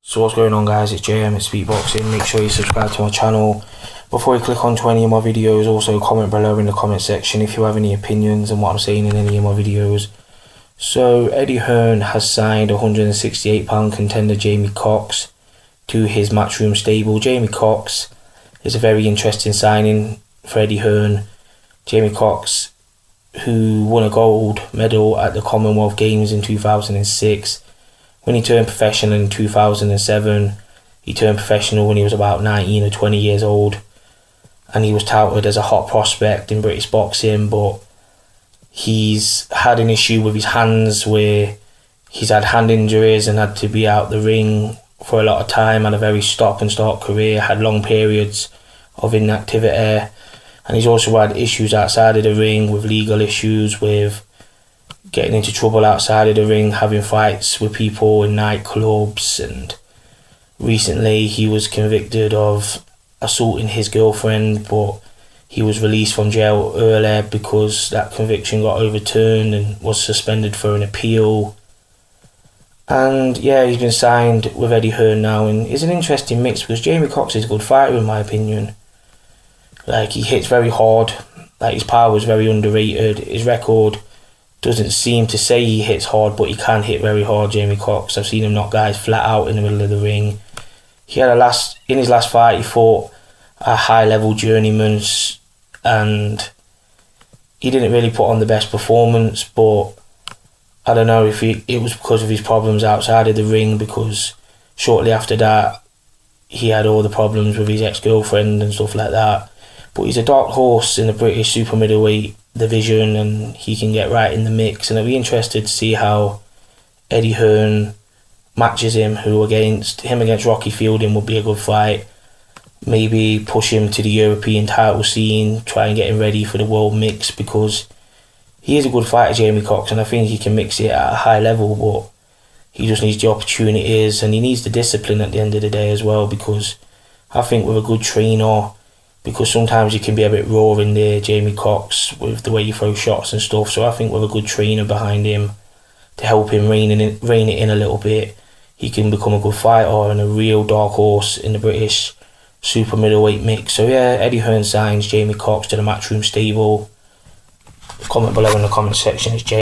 So what's going on, guys? It's JM at Speakboxing. Make sure you subscribe to my channel. Before you click onto any of my videos, also comment below in the comment section if you have any opinions on what I'm saying in any of my videos. So Eddie Hearn has signed £168 contender Jamie Cox to his Matchroom stable. Jamie Cox is a very interesting signing for Eddie Hearn. Jamie Cox, who won a gold medal at the Commonwealth Games in 2006. When he turned professional in 2007, he turned professional when he was about 19 or 20 years old, and he was touted as a hot prospect in British boxing, but he's had an issue with his hands where he's had hand injuries and had to be out the ring for a lot of time, had a very stop and start career, had long periods of inactivity, and he's also had issues outside of the ring with legal issues, with getting into trouble outside of the ring, having fights with people in nightclubs, and recently he was convicted of assaulting his girlfriend, but he was released from jail earlier because that conviction got overturned and was suspended for an appeal. And yeah, he's been signed with Eddie Hearn now, and it's an interesting mix because Jamie Cox is a good fighter in my opinion. Like, he hits very hard, like his power is very underrated. His record doesn't seem to say he hits hard, but he can hit very hard, Jamie Cox. I've seen him knock guys flat out in the middle of the ring. He had in his last fight, he fought a high level journeyman, and he didn't really put on the best performance, but I don't know if it was because of his problems outside of the ring, because shortly after that he had all the problems with his ex-girlfriend and stuff like that. But he's a dark horse in the British super middleweight division, and he can get right in the mix, and I'll be interested to see how Eddie Hearn matches him. Against Rocky Fielding would be a good fight. Maybe push him to the European title scene, try and get him ready for the world mix, because he is a good fighter, Jamie Cox, and I think he can mix it at a high level, but he just needs the opportunities and he needs the discipline at the end of the day as well, because I think with a good trainer, because sometimes you can be a bit raw in there, Jamie Cox, with the way you throw shots and stuff. So I think with a good trainer behind him to help him rein it in a little bit, he can become a good fighter and a real dark horse in the British super middleweight mix. So yeah, Eddie Hearn signs Jamie Cox to the Matchroom stable. Comment below in the comment section. It's Jay.